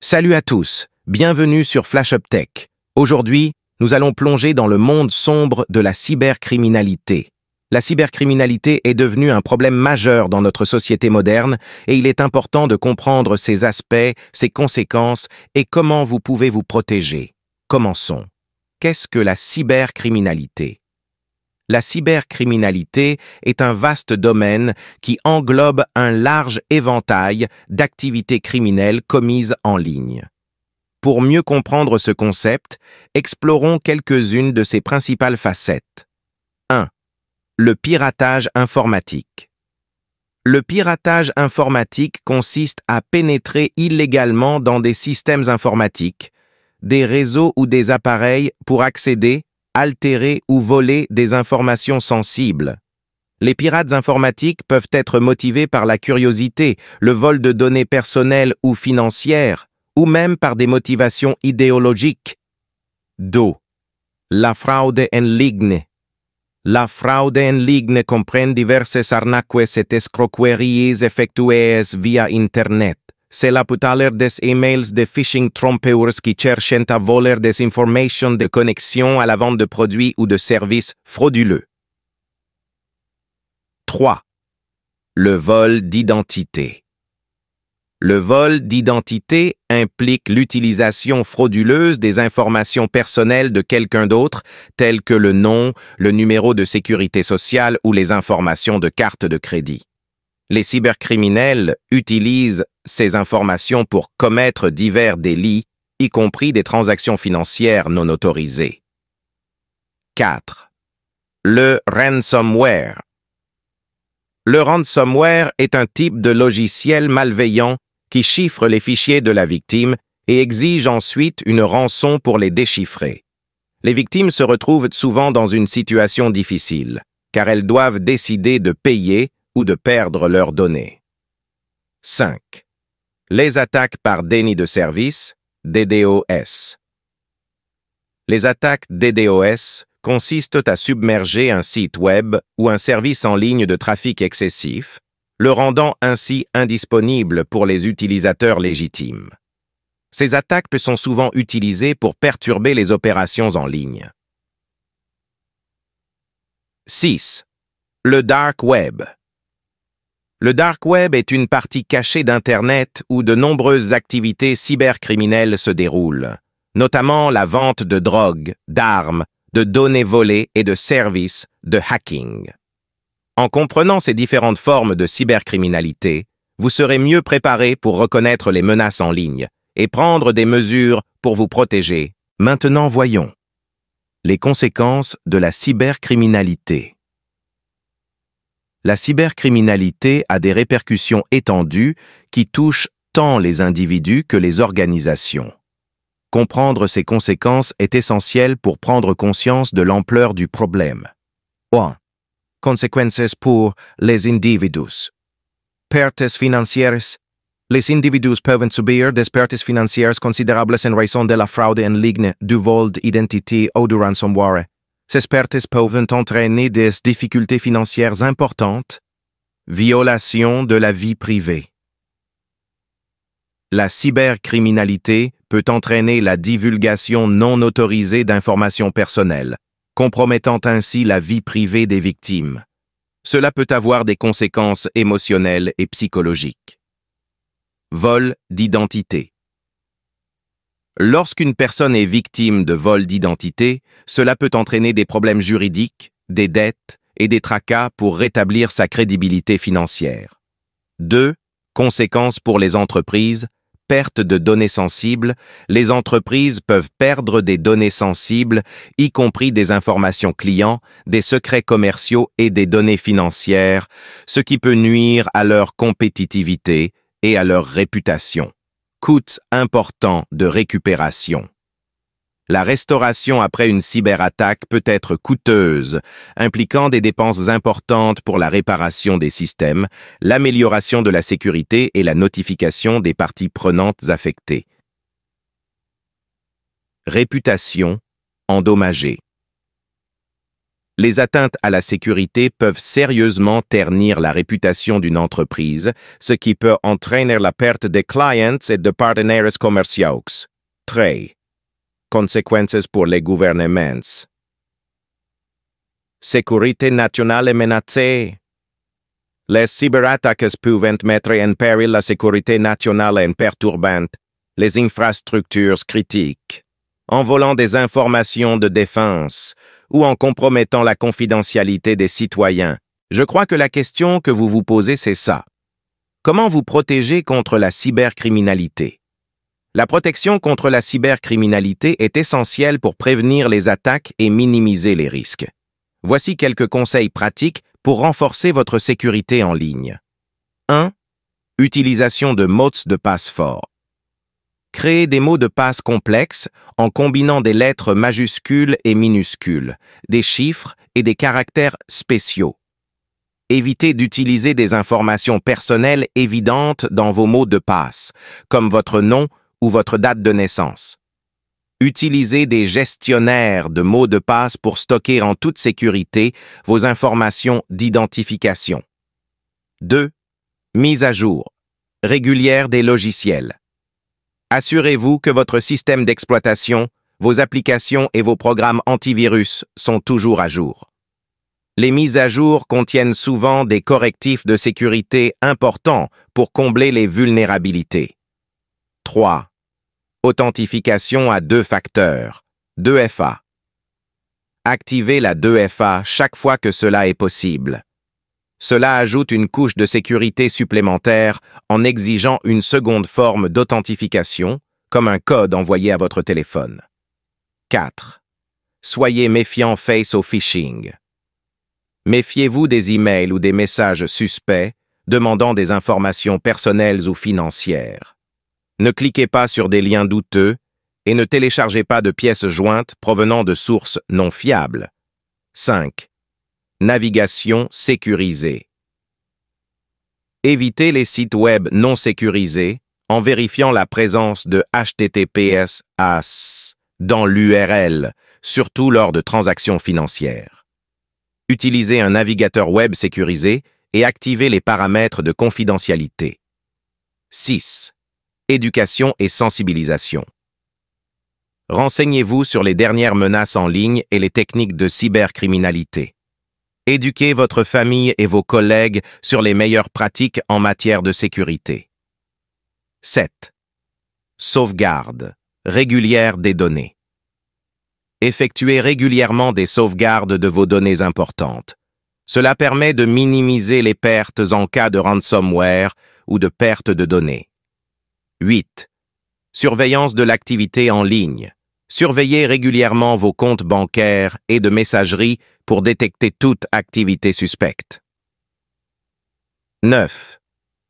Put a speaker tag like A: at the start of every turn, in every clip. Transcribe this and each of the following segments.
A: Salut à tous, bienvenue sur Flash Up Tech. Aujourd'hui, nous allons plonger dans le monde sombre de la cybercriminalité. La cybercriminalité est devenue un problème majeur dans notre société moderne et il est important de comprendre ses aspects, ses conséquences et comment vous pouvez vous protéger. Commençons. Qu'est-ce que la cybercriminalité ? La cybercriminalité est un vaste domaine qui englobe un large éventail d'activités criminelles commises en ligne. Pour mieux comprendre ce concept, explorons quelques-unes de ses principales facettes. 1. Le piratage informatique. Le piratage informatique consiste à pénétrer illégalement dans des systèmes informatiques, des réseaux ou des appareils pour accéder, altérer ou voler des informations sensibles. Les pirates informatiques peuvent être motivés par la curiosité, le vol de données personnelles ou financières, ou même par des motivations idéologiques. 2. La fraude en ligne. La fraude en ligne comprend diverses arnaques et escroqueries effectuées via Internet. Cela peut aller des emails de phishing trompeurs qui cherchent à voler des informations de connexion à la vente de produits ou de services frauduleux. 3. Le vol d'identité. Le vol d'identité implique l'utilisation frauduleuse des informations personnelles de quelqu'un d'autre, telles que le nom, le numéro de sécurité sociale ou les informations de carte de crédit. Les cybercriminels utilisent ces informations pour commettre divers délits, y compris des transactions financières non autorisées. 4. Le ransomware. Le ransomware est un type de logiciel malveillant qui chiffre les fichiers de la victime et exige ensuite une rançon pour les déchiffrer. Les victimes se retrouvent souvent dans une situation difficile, car elles doivent décider de payer ou de perdre leurs données. 5. Les attaques par déni de service, DDoS. Les attaques DDoS consistent à submerger un site web ou un service en ligne de trafic excessif, le rendant ainsi indisponible pour les utilisateurs légitimes. Ces attaques sont souvent utilisées pour perturber les opérations en ligne. 6. Le dark web. Le dark web est une partie cachée d'Internet où de nombreuses activités cybercriminelles se déroulent, notamment la vente de drogue, d'armes, de données volées et de services de hacking. En comprenant ces différentes formes de cybercriminalité, vous serez mieux préparé pour reconnaître les menaces en ligne et prendre des mesures pour vous protéger. Maintenant, voyons les conséquences de la cybercriminalité. La cybercriminalité a des répercussions étendues qui touchent tant les individus que les organisations. Comprendre ces conséquences est essentiel pour prendre conscience de l'ampleur du problème. 1. Conséquences pour les individus. Pertes financieras. Les individus peuvent subir des pertes financières considérables en raison de la fraude en ligne, du vol d'identité ou du ransomware. Ces pertes peuvent entraîner des difficultés financières importantes. Violation de la vie privée. La cybercriminalité peut entraîner la divulgation non autorisée d'informations personnelles, compromettant ainsi la vie privée des victimes. Cela peut avoir des conséquences émotionnelles et psychologiques. Vol d'identité. Lorsqu'une personne est victime de vol d'identité, cela peut entraîner des problèmes juridiques, des dettes et des tracas pour rétablir sa crédibilité financière. 2. Conséquences pour les entreprises. Perte de données sensibles. Les entreprises peuvent perdre des données sensibles, y compris des informations clients, des secrets commerciaux et des données financières, ce qui peut nuire à leur compétitivité et à leur réputation. Coûts importants de récupération. La restauration après une cyberattaque peut être coûteuse, impliquant des dépenses importantes pour la réparation des systèmes, l'amélioration de la sécurité et la notification des parties prenantes affectées. Réputation endommagée. Les atteintes à la sécurité peuvent sérieusement ternir la réputation d'une entreprise, ce qui peut entraîner la perte des clients et de partenaires commerciaux. 3. Conséquences pour les gouvernements. Sécurité nationale est menacée. Les cyberattaques peuvent mettre en péril la sécurité nationale en perturbant les infrastructures critiques, en volant des informations de défense ou en compromettant la confidentialité des citoyens. Je crois que la question que vous vous posez, c'est ça. Comment vous protéger contre la cybercriminalité? La protection contre la cybercriminalité est essentielle pour prévenir les attaques et minimiser les risques. Voici quelques conseils pratiques pour renforcer votre sécurité en ligne. 1. Utilisation de mots de passe forts. Créez des mots de passe complexes en combinant des lettres majuscules et minuscules, des chiffres et des caractères spéciaux. Évitez d'utiliser des informations personnelles évidentes dans vos mots de passe, comme votre nom ou votre date de naissance. Utilisez des gestionnaires de mots de passe pour stocker en toute sécurité vos informations d'identification. 2. Mise à jour régulière des logiciels. Assurez-vous que votre système d'exploitation, vos applications et vos programmes antivirus sont toujours à jour. Les mises à jour contiennent souvent des correctifs de sécurité importants pour combler les vulnérabilités. 3. Authentification à 2 facteurs, 2FA. Activez la 2FA chaque fois que cela est possible. Cela ajoute une couche de sécurité supplémentaire en exigeant une seconde forme d'authentification, comme un code envoyé à votre téléphone. 4. Soyez méfiant face au phishing. Méfiez-vous des emails ou des messages suspects demandant des informations personnelles ou financières. Ne cliquez pas sur des liens douteux et ne téléchargez pas de pièces jointes provenant de sources non fiables. 5. Navigation sécurisée. Évitez les sites web non sécurisés en vérifiant la présence de HTTPS dans l'URL, surtout lors de transactions financières. Utilisez un navigateur web sécurisé et activez les paramètres de confidentialité. 6. Éducation et sensibilisation. Renseignez-vous sur les dernières menaces en ligne et les techniques de cybercriminalité. Éduquez votre famille et vos collègues sur les meilleures pratiques en matière de sécurité. 7. Sauvegarde régulière des données. Effectuez régulièrement des sauvegardes de vos données importantes. Cela permet de minimiser les pertes en cas de ransomware ou de perte de données. 8. Surveillance de l'activité en ligne. Surveillez régulièrement vos comptes bancaires et de messagerie pour détecter toute activité suspecte. 9.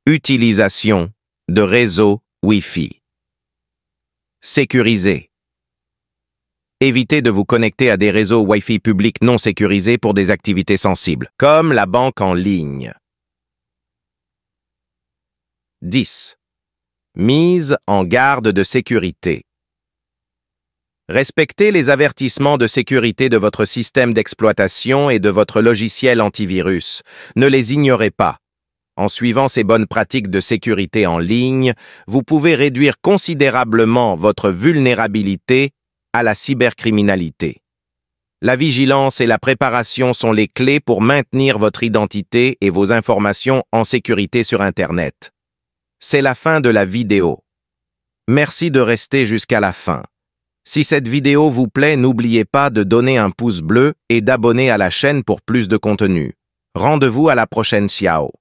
A: Utilisation de réseaux Wi-Fi. Sécurisé. Évitez de vous connecter à des réseaux Wi-Fi publics non sécurisés pour des activités sensibles, comme la banque en ligne. 10. Mise en garde de sécurité. Respectez les avertissements de sécurité de votre système d'exploitation et de votre logiciel antivirus. Ne les ignorez pas. En suivant ces bonnes pratiques de sécurité en ligne, vous pouvez réduire considérablement votre vulnérabilité à la cybercriminalité. La vigilance et la préparation sont les clés pour maintenir votre identité et vos informations en sécurité sur Internet. C'est la fin de la vidéo. Merci de rester jusqu'à la fin. Si cette vidéo vous plaît, n'oubliez pas de donner un pouce bleu et d'abonner à la chaîne pour plus de contenu. Rendez-vous à la prochaine. Ciao.